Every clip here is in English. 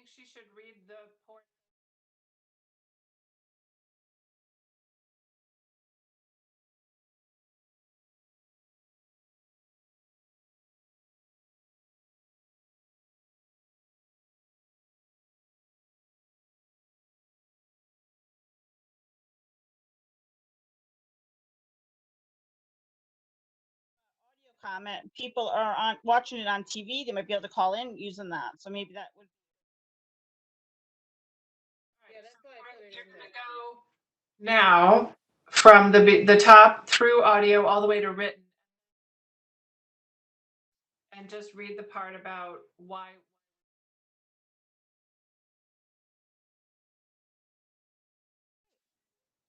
think she should read the portion. Comment. People are watching it on TV. They might be able to call in using that. So maybe that would. Yeah, that's why I put it in there. Now, from the top through audio all the way to written, and just read the part about why.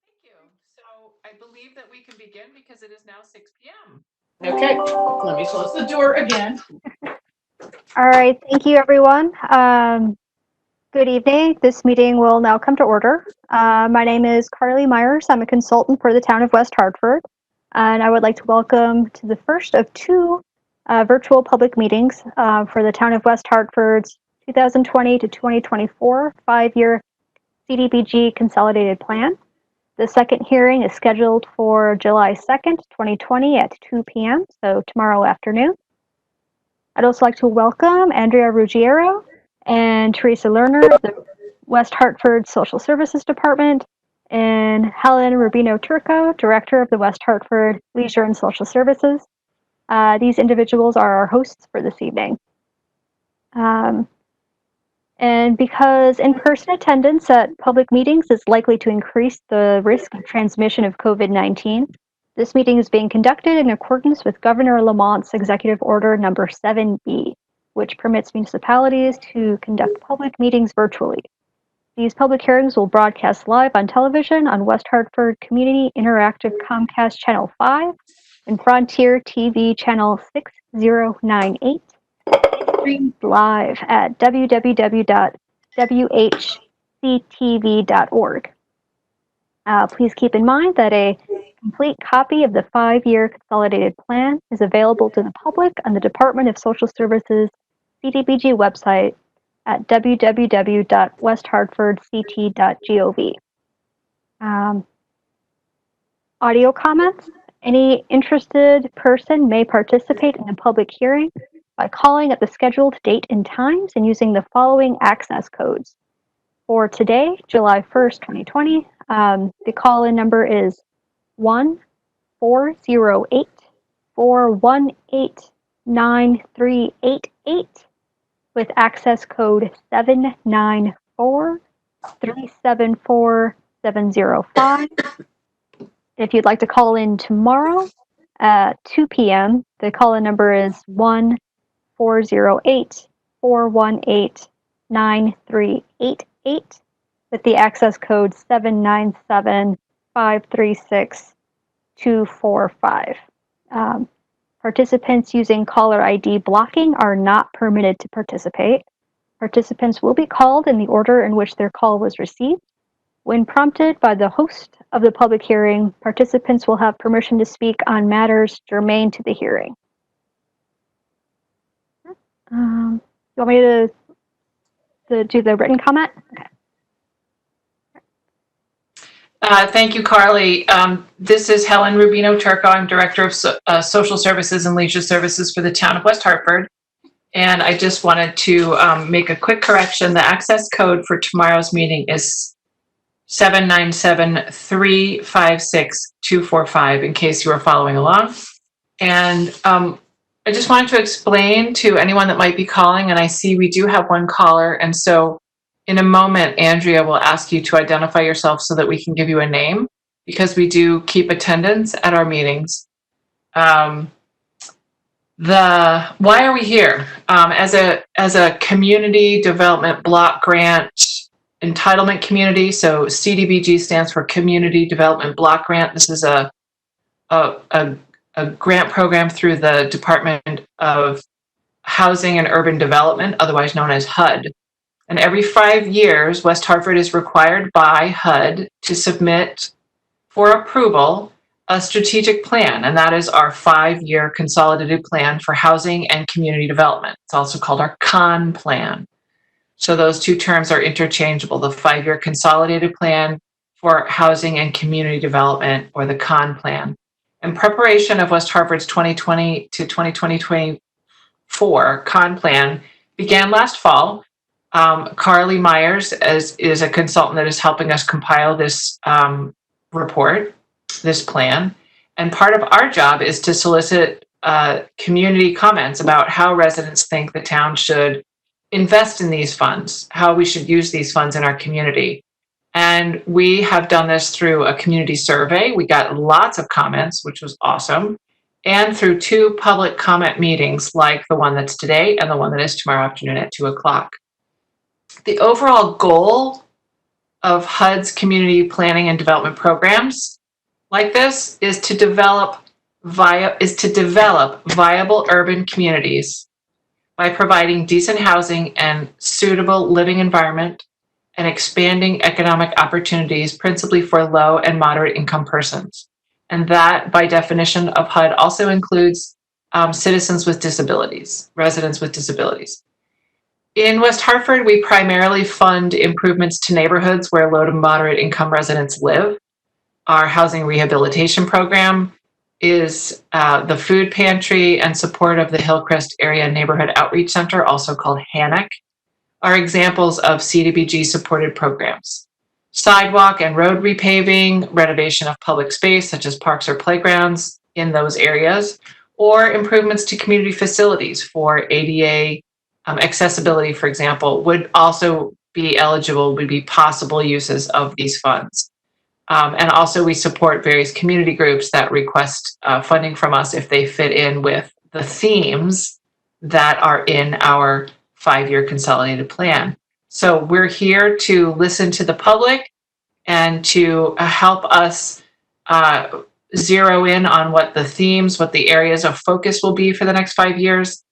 Thank you. So I believe that we can begin because it is now 6 p.m. Okay, let me close the door again. All right, thank you, everyone. Good evening. This meeting will now come to order. My name is Carly Myers. I'm a consultant for the town of West Hartford, and I would like to welcome to the first of two virtual public meetings for the town of West Hartford's 2020 to 2024 five-year CDBG Consolidated Plan. The second hearing is scheduled for July 2nd, 2020 at 2 p.m., so tomorrow afternoon. I'd also like to welcome Andrea Ruggiero and Teresa Lerner of the West Hartford Social Services Department, and Helen Rubino Turco, Director of the West Hartford Leisure and Social Services. These individuals are our hosts for this evening. And because in-person attendance at public meetings is likely to increase the risk of transmission of COVID-19, this meeting is being conducted in accordance with Governor Lamont's Executive Order Number 7B, which permits municipalities to conduct public meetings virtually. These public hearings will broadcast live on television on West Hartford Community Interactive Comcast Channel 5 and Frontier TV Channel 6098, streamed live at www.whctv.org. Please keep in mind that a complete copy of the five-year consolidated plan is available to the public on the Department of Social Services CDBG website at www.westhartfordct.gov. Audio comments. Any interested person may participate in the public hearing by calling at the scheduled date and times and using the following access codes. For today, July 1st, 2020, the call-in number is 1-408-418-9388 with access code 794-374-705. If you'd like to call in tomorrow at 2 p.m., the call-in number is 1-408-418-9388 with the access code 797-536-245. Participants using caller ID blocking are not permitted to participate. Participants will be called in the order in which their call was received. When prompted by the host of the public hearing, participants will have permission to speak on matters germane to the hearing. You want me to do the written comment? Okay. Thank you, Carly. This is Helen Rubino Turco. I'm Director of Social Services and Leisure Services for the town of West Hartford. And I just wanted to make a quick correction. The access code for tomorrow's meeting is 797-356-245 in case you are following along. And I just wanted to explain to anyone that might be calling, and I see we do have one caller, and so in a moment, Andrea will ask you to identify yourself so that we can give you a name, because we do keep attendance at our meetings. Why are we here? As a community development block grant entitlement community, so CDBG stands for Community Development Block Grant. This is a grant program through the Department of Housing and Urban Development, otherwise known as HUD. And every 5 years, West Hartford is required by HUD to submit for approval a strategic plan, and that is our 5-year consolidated plan for housing and community development. It's also called our CON plan. So those two terms are interchangeable, the 5-year consolidated plan for housing and community development, or the CON plan. In preparation of West Hartford's 2020 to 2024 CON plan began last fall. Carly Myers is a consultant that is helping us compile this report, this plan. And part of our job is to solicit community comments about how residents think the town should invest in these funds, how we should use these funds in our community. And we have done this through a community survey. We got lots of comments, which was awesome. And through 2 public comment meetings, like the one that's today and the one that is tomorrow afternoon at 2 o'clock. The overall goal of HUD's community planning and development programs like this is to develop viable urban communities by providing decent housing and suitable living environment and expanding economic opportunities, principally for low and moderate income persons. And that, by definition of HUD, also includes citizens with disabilities, residents with disabilities. In West Hartford, we primarily fund improvements to neighborhoods where low to moderate income residents live. Our housing rehabilitation program is the food pantry and support of the Hillcrest Area Neighborhood Outreach Center, also called HANOC, are examples of CDBG supported programs. Sidewalk and road repaving, renovation of public space such as parks or playgrounds in those areas, or improvements to community facilities for ADA accessibility, for example, would also be eligible, would be possible uses of these funds. And also we support various community groups that request funding from us if they fit in with the themes that are in our 5-year consolidated plan. So we're here to listen to the public and to help us zero in on what the themes, what the areas of focus will be for the next 5 years.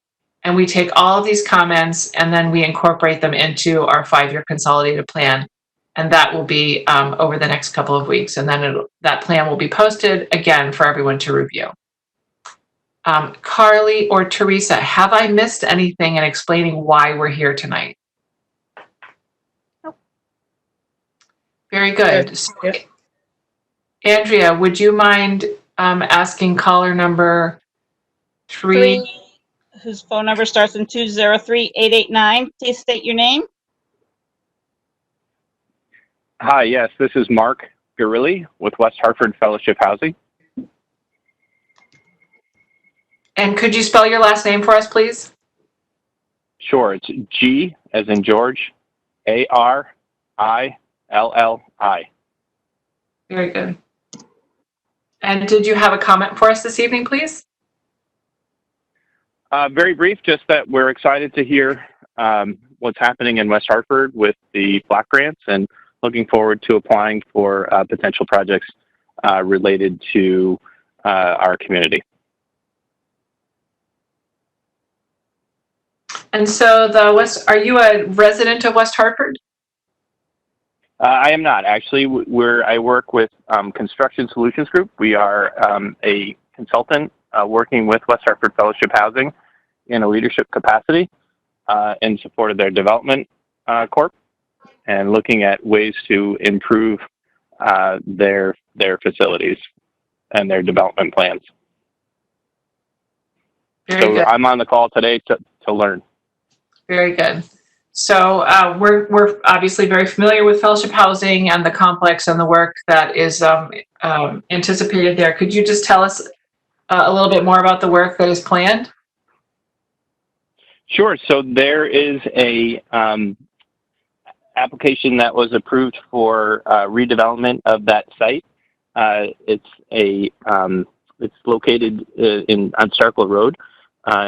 And we take all of these comments and then we incorporate them into our 5-year consolidated plan. And that will be over the next couple of weeks. And then that plan will be posted again for everyone to review. Carly or Teresa, have I missed anything in explaining why we're here tonight? Nope. Very good. So, Andrea, would you mind asking caller number 3? Whose phone number starts in 203-889. Please state your name. Hi, yes, this is Mark Garilli with West Hartford Fellowship Housing. And could you spell your last name for us, please? Sure, it's G as in George, A-R-I-L-L-I. Very good. And did you have a comment for us this evening, please? Very brief, just that we're excited to hear what's happening in West Hartford with the block grants and looking forward to applying for potential projects related to our community. And so are you a resident of West Hartford? I am not actually. I work with Construction Solutions Group. We are a consultant working with West Hartford Fellowship Housing in a leadership capacity in support of their development corp and looking at ways to improve their facilities and their development plans. Very good. I'm on the call today to learn. Very good. So we're obviously very familiar with Fellowship Housing and the complex and the work that is anticipated there. Could you just tell us a little bit more about the work that is planned? Sure. So there is a application that was approved for redevelopment of that site. It's located on Charcot Road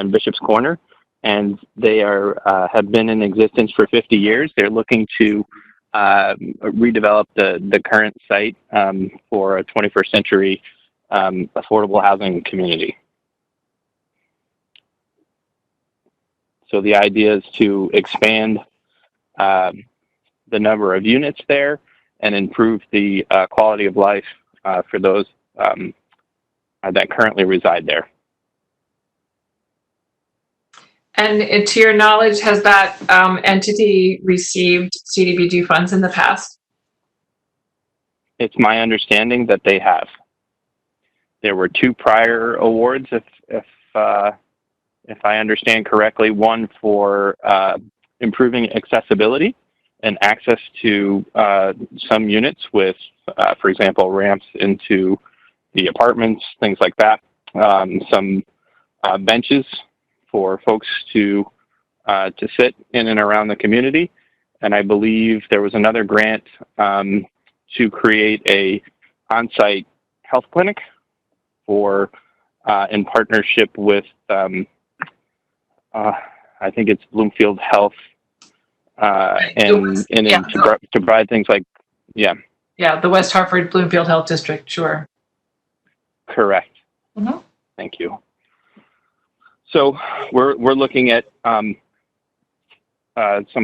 in Bishop's Corner. And they have been in existence for 50 years. They're looking to redevelop the current site for a 21st century affordable housing community. So the idea is to expand the number of units there and improve the quality of life for those that currently reside there. And to your knowledge, has that entity received CDBG funds in the past? It's my understanding that they have. There were 2 prior awards, if I understand correctly. One for improving accessibility and access to some units with, for example, ramps into the apartments, things like that. Some benches for folks to sit in and around the community. And I believe there was another grant to create a on-site health clinic for in partnership with I think it's Bloomfield Health and to provide things like the West Hartford Bloomfield Health District. Sure. Correct. Mm-hmm. Thank you. So we're looking at some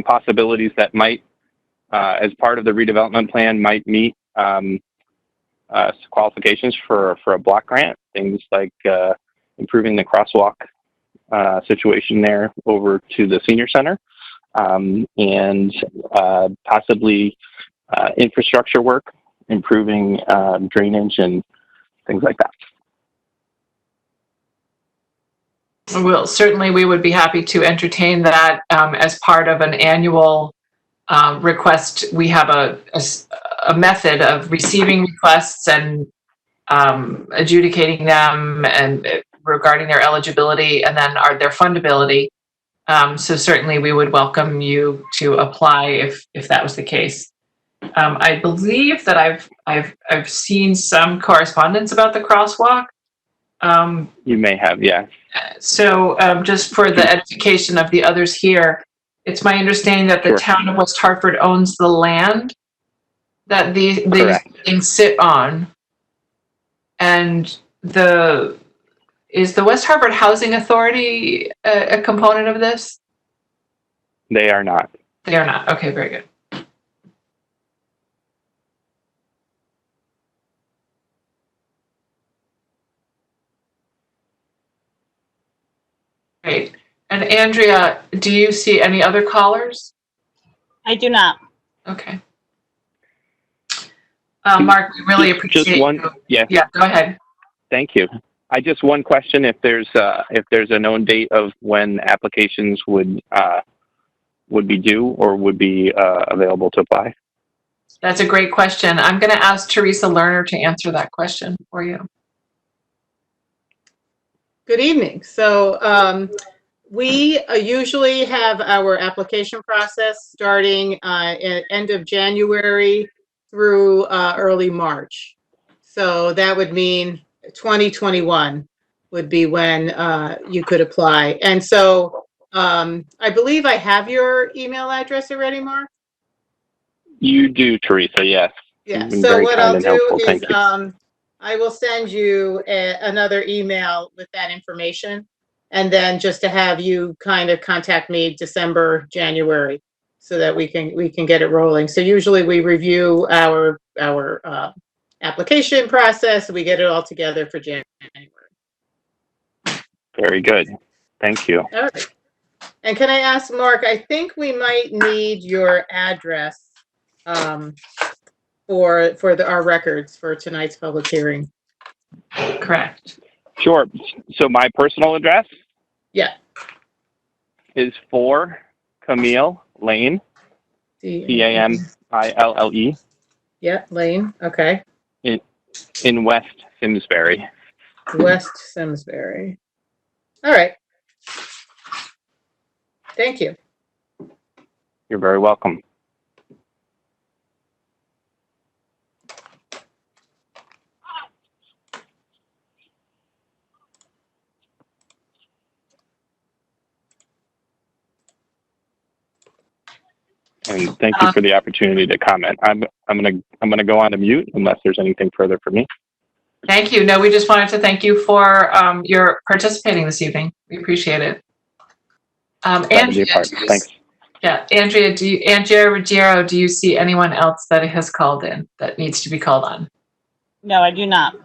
possibilities that might, as part of the redevelopment plan, might meet qualifications for a block grant. Things like improving the crosswalk situation there over to the senior center, and possibly infrastructure work, improving drainage and things like that. Well, certainly we would be happy to entertain that as part of an annual request. We have a method of receiving requests and adjudicating them and regarding their eligibility and then their fundability. So certainly we would welcome you to apply if that was the case. I believe that I've seen some correspondence about the crosswalk. You may have, yeah. So just for the edification of the others here, it's my understanding that the town of West Hartford owns the land that these things sit on. And is the West Hartford Housing Authority a component of this? They are not. They are not. Okay, very good. Great. And Andrea, do you see any other callers? I do not. Okay. Mark, we really appreciate just one, you. Yeah, go ahead. Thank you. Just one question: if there's a known date of when applications would be due or would be available to apply. That's a great question. I'm going to ask Teresa Lerner to answer that question for you. Good evening. So we usually have our application process starting at end of January through early March. So that would mean 2021 would be when you could apply. And so I believe I have your email address already, Mark? You do, Teresa, yes. Yeah, so what I'll do is I will send you another email with that information, and then just to have you kind of contact me December, January, so that we can get it rolling. So usually we review our application process, we get it all together for January. Very good. Thank you. All right. And can I ask, Mark, I think we might need your address for our records for tonight's public hearing. Correct. Sure. So my personal address? Yeah. Is 4 Camille Lane, Camille. Yeah, Lane. Okay. In West Simsbury. West Simsbury. All right. Thank you. You're very welcome. And thank you for the opportunity to comment. I'm gonna go on to mute unless there's anything further for me. Thank you. No, we just wanted to thank you for your participating this evening. We appreciate it. Andrea, Thanks. Yeah, Andrea Ruggiero, do you see anyone else that has called in that needs to be called on? No, I do not.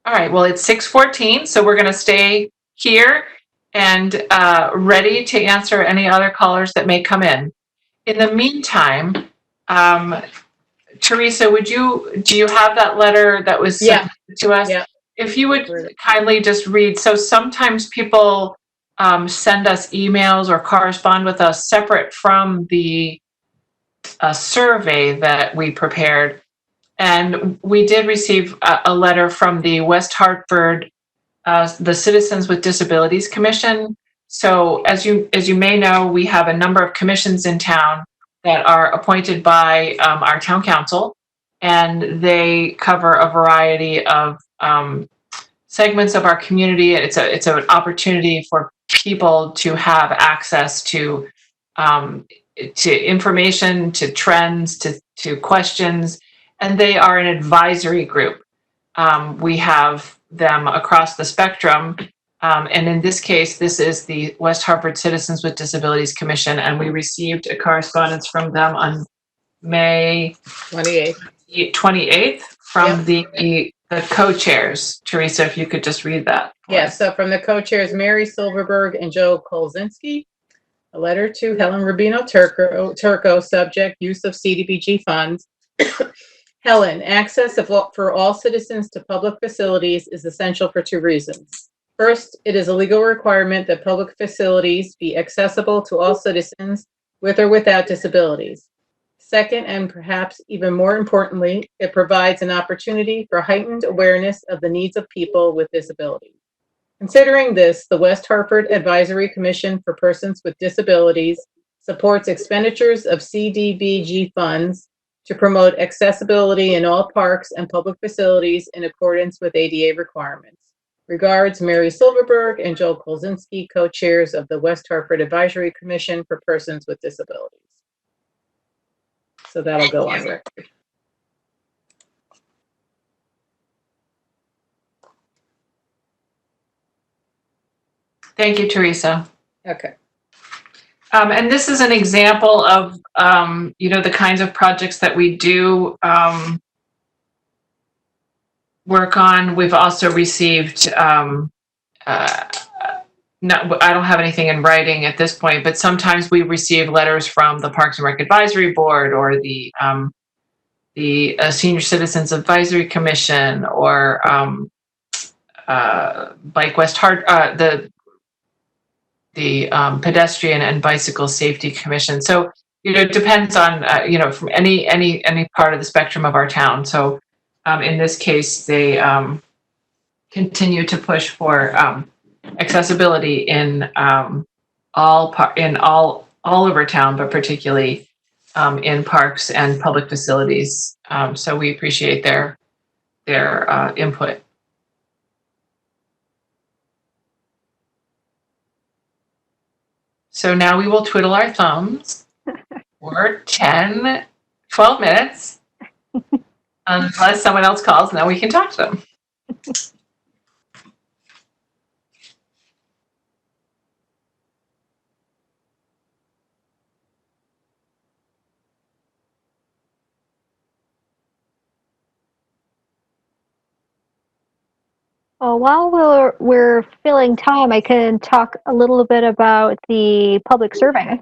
All right, well, it's 6:14, so we're going to stay here and ready to answer any other callers that may come in. In the meantime, Teresa, do you have that letter that was sent to us? Yeah. If you would kindly just read, so sometimes people send us emails or correspond with us separate from the survey that we prepared. And we did receive a letter from the West Hartford, the Citizens with Disabilities Commission. So as you may know, we have a number of commissions in town that are appointed by our town council, and they cover a variety of segments of our community. It's an opportunity for people to have access to information, to trends, to questions, and they are an advisory group. We have them across the spectrum. And in this case, this is the West Hartford Citizens with Disabilities Commission, and we received a correspondence from them on May 28th from the co-chairs. Teresa, if you could just read that. Yeah, so from the co-chairs, Mary Silverberg and Joe Kolzinski, a letter to Helen Rubino Turco, subject, use of CDBG funds. Helen, access for all citizens to public facilities is essential for two reasons. First, it is a legal requirement that public facilities be accessible to all citizens with or without disabilities. Second, and perhaps even more importantly, it provides an opportunity for heightened awareness of the needs of people with disabilities. Considering this, the West Hartford Advisory Commission for Persons with Disabilities supports expenditures of CDBG funds to promote accessibility in all parks and public facilities in accordance with ADA requirements. Regards, Mary Silverberg and Joel Kolzinski, co-chairs of the West Hartford Advisory Commission for Persons with Disabilities. So that'll go on record. Thank you, Teresa. Okay. And this is an example of, the kinds of projects that we do work on. We've also received, I don't have anything in writing at this point, but sometimes we receive letters from the Parks and Rec Advisory Board or the Senior Citizens Advisory Commission or Bike West Hart, the Pedestrian and Bicycle Safety Commission. So, it depends on, from any part of the spectrum of our town. So in this case, they continue to push for accessibility in all over town, but particularly in parks and public facilities. So we appreciate their input. So now we will twiddle our thumbs for 10, 12 minutes, unless someone else calls, and then we can talk to them. Well, while we're filling time, I can talk a little bit about the public survey.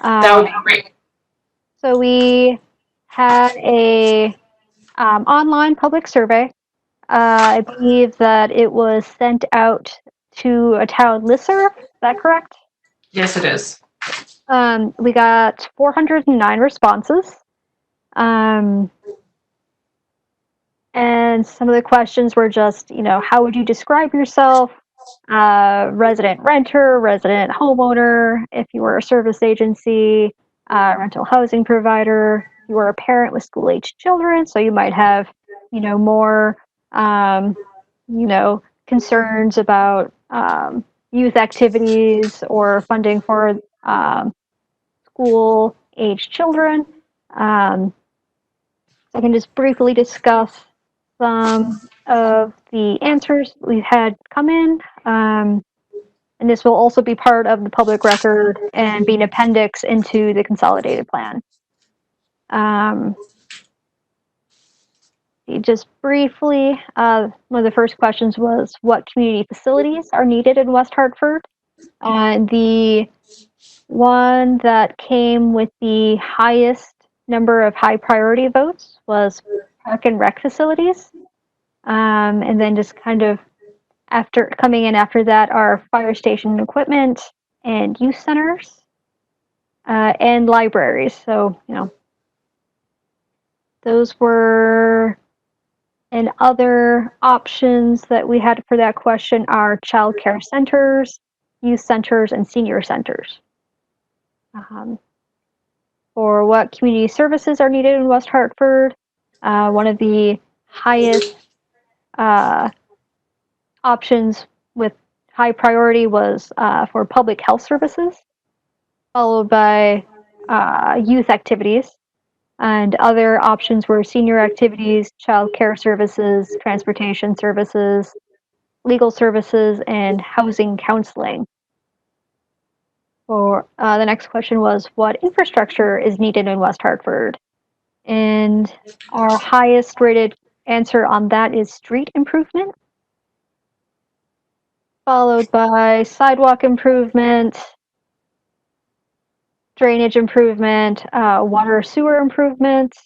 That would be great. So we had a online public survey. I believe that it was sent out to a town listserv. Is that correct? Yes, it is. We got 409 responses. And some of the questions were just, how would you describe yourself? Resident renter, resident homeowner, if you were a service agency, rental housing provider, you were a parent with school-aged children, so you might have, more, concerns about youth activities or funding for school-aged children. So I can just briefly discuss some of the answers we've had come in. And this will also be part of the public record and be an appendix into the consolidated plan. just briefly, one of the first questions was what community facilities are needed in West Hartford? The one that came with the highest number of high priority votes was park and rec facilities. And then just kind of coming in after that are fire station equipment and youth centers and libraries. So, those were, and other options that we had for that question are child care centers, youth centers, and senior centers. For what community services are needed in West Hartford, one of the highest options with high priority was for public health services, followed by youth activities. And other options were senior activities, child care services, transportation services, legal services, and housing counseling. For the next question was, what infrastructure is needed in West Hartford? And our highest rated answer on that is street improvement, followed by sidewalk improvement, drainage improvement, water sewer improvement,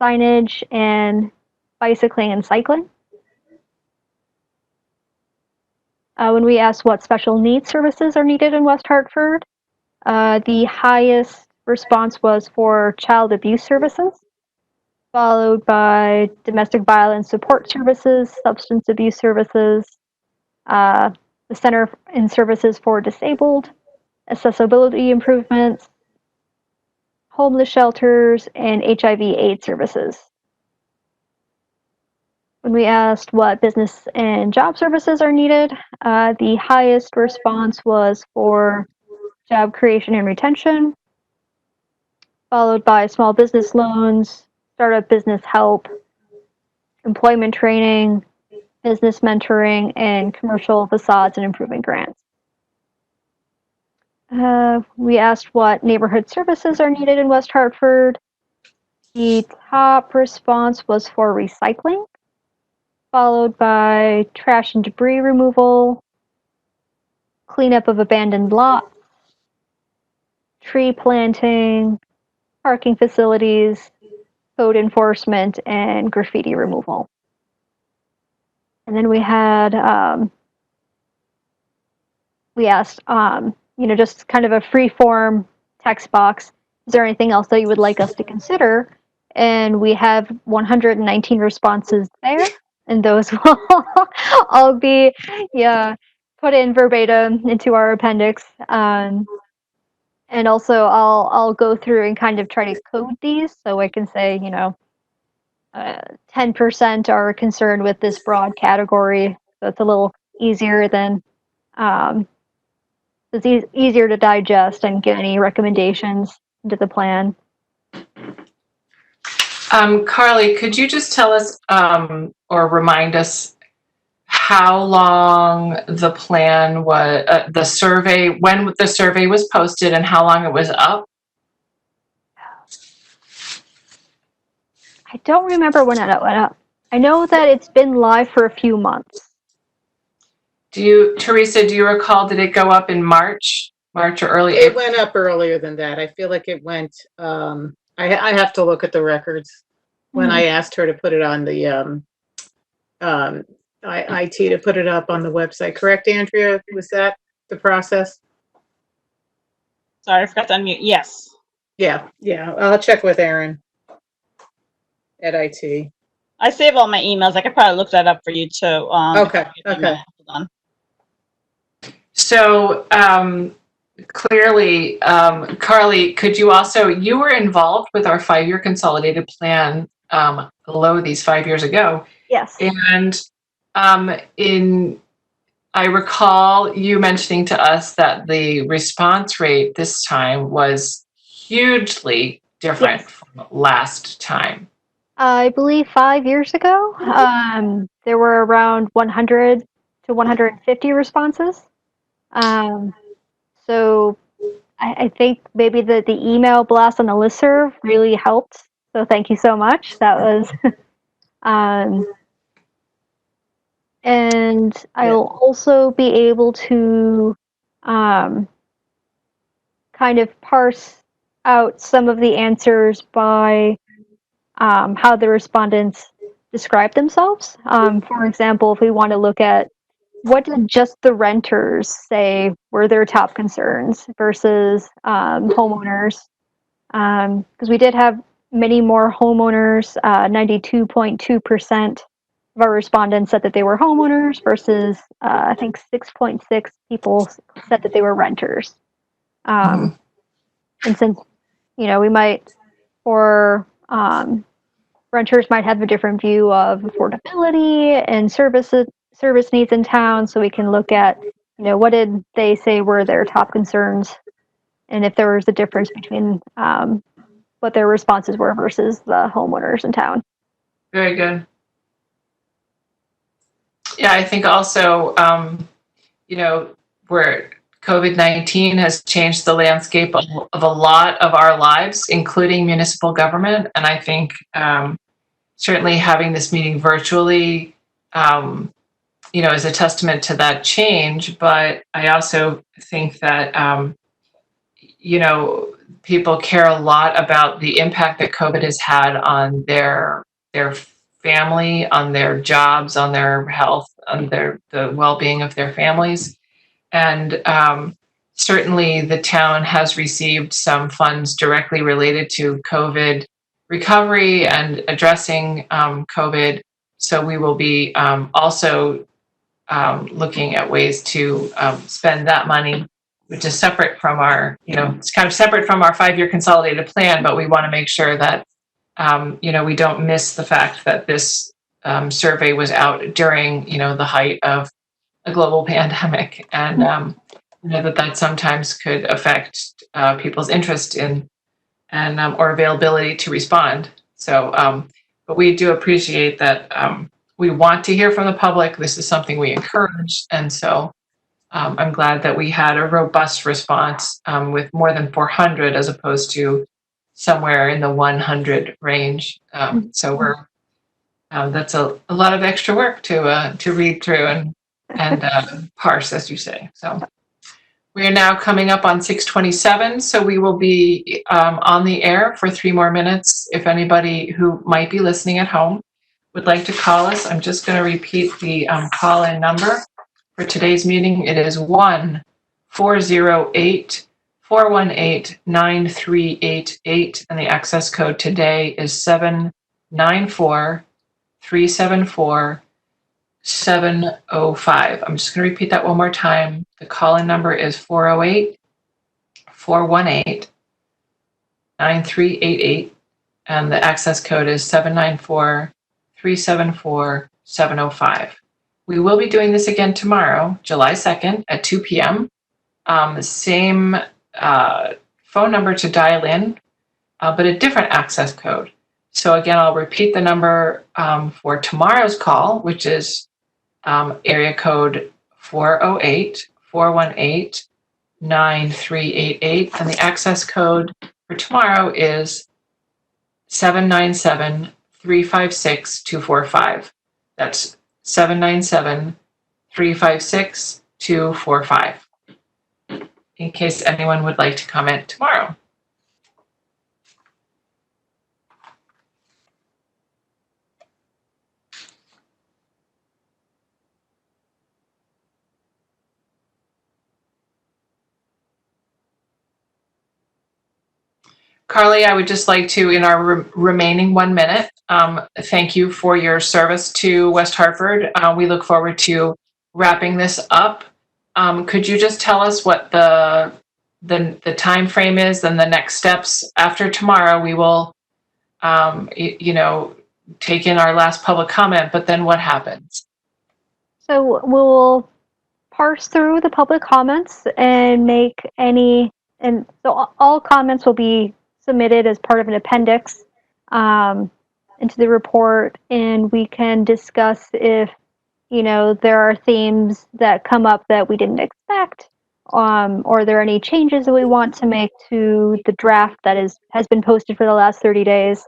signage, and bicycling and cycling. When we asked what special needs services are needed in West Hartford, the highest response was for child abuse services, followed by domestic violence support services, substance abuse services, the Center and Services for Disabled, accessibility improvements, homeless shelters, and HIV/AIDS services. When we asked what business and job services are needed, the highest response was for job creation and retention, followed by small business loans, startup business help, employment training, business mentoring, and commercial facades and improvement grants. We asked what neighborhood services are needed in West Hartford. The top response was for recycling, followed by trash and debris removal, cleanup of abandoned lots, tree planting, parking facilities, code enforcement, and graffiti removal. And then we had, we asked, just kind of a free form text box. Is there anything else that you would like us to consider? And we have 119 responses there, and those will all be, put in verbatim into our appendix. And also, I'll go through and kind of try to code these so I can say, 10% are concerned with this broad category. So it's a little easier than, it's easier to digest and get any recommendations into the plan. Carly, could you just tell us or remind us how long the plan was, the survey, when the survey was posted and how long it was up? I don't remember when it went up. I know that it's been live for a few months. Teresa, do you recall, did it go up in March or early It April? went up earlier than that. I feel like it went, I have to look at the records when I asked her to put it on the, IT to put it up on the website. Correct, Andrea? Was that the process? Sorry, I forgot to unmute. Yes. Yeah. I'll check with Aaron at IT. I save all my emails. I could probably look that up for you too. Okay. Hold on. So clearly, Carly, could you also, you were involved with our 5-year consolidated plan below these 5 years ago. Yes. And I recall you mentioning to us that the response rate this time was hugely different from last time. I believe 5 years ago, there were around 100 to 150 responses. So I think maybe the email blast on the listserv really helped. So thank you so much. That was And I'll also be able to kind of parse out some of the answers by how the respondents describe themselves. For example, if we want to look at what did just the renters say were their top concerns versus homeowners, because we did have many more homeowners. 92.2% of our respondents said that they were homeowners versus I think 6.6 people said that they were renters. And since, we might, or renters might have a different view of affordability and service needs in town, so we can look at, what did they say were their top concerns, and if there was a difference between what their responses were versus the homeowners in town. Very good. Yeah, I think also, where COVID-19 has changed the landscape of a lot of our lives, including municipal government. And I think certainly having this meeting virtually, is a testament to that change. But I also think that, people care a lot about the impact that COVID has had on their family, on their jobs, on their health, on the well-being of their families. And certainly the town has received some funds directly related to COVID recovery and addressing COVID. So we will be also looking at ways to spend that money, which is separate from our, it's kind of separate from our 5-year consolidated plan, but we want to make sure that, we don't miss the fact that this survey was out during, the height of a global pandemic, and that sometimes could affect people's interest in and or availability to respond. So, but we do appreciate that we want to hear from the public. This is something we encourage, and so I'm glad that we had a robust response with more than 400 as opposed to somewhere in the 100 range. So we're that's a lot of extra work to read through and parse, as you say. So we are now coming up on 6:27, so we will be on the air for 3 more minutes. If anybody who might be listening at home would like to call us, I'm just going to repeat the call-in number for today's meeting. It is 1-408-418-9388, and the access code today is 794-374-705. I'm just going to repeat that one more time. The call-in number is 408-418-9388, and the access code is 794-374-705. We will be doing this again tomorrow, July 2nd at 2 p.m. The same phone number to dial in, but a different access code. So again, I'll repeat the number for tomorrow's call, which is area code 408-418-9388. And the access code for tomorrow is 797-356-245. That's 797-356-245, in case anyone would like to comment tomorrow. Carly, I would just like to, in our remaining 1 minute, thank you for your service to West Hartford. We look forward to wrapping this up. Could you just tell us what the time frame is and the next steps after tomorrow? We will, take in our last public comment, but then what happens? So we'll parse through the public comments and make and so all comments will be submitted as part of an appendix into the report, and we can discuss if there are themes that come up that we didn't expect, or there are any changes that we want to make to the draft that has been posted for the last 30 days.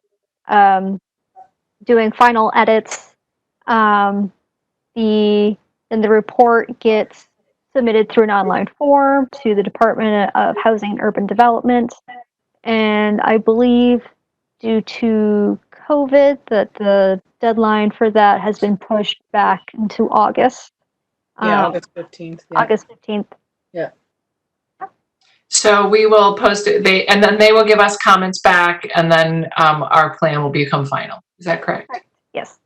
doing final edits. Then the report gets submitted through an online form to the Department of Housing and Urban Development. And I believe due to COVID that the deadline for that has been pushed back into August. Yeah, August 15th. Yeah. August 15th. Yeah. So we will post it, and then they will give us comments back, and then our plan will become final. Is that correct? Yes.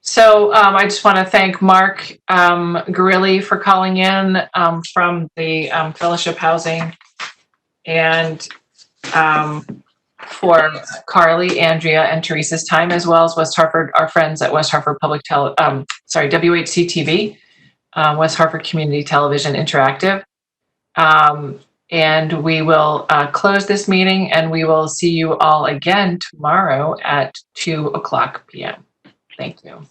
So I just want to thank Mark Garilli for calling in from the Fellowship Housing, and for Carly, Andrea, and Teresa's time, as well as West Hartford, our friends at West Hartford WHC-TV, West Hartford Community Television Interactive. And we will close this meeting, and we will see you all again tomorrow at 2:00 p.m. Thank you.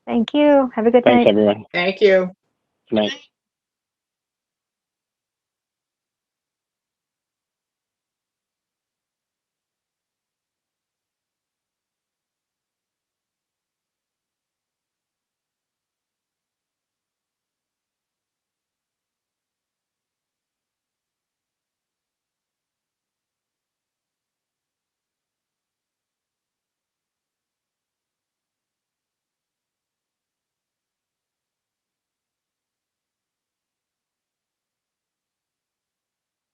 Thank you. Have a good night. Thanks, everyone. Thank you. Good night.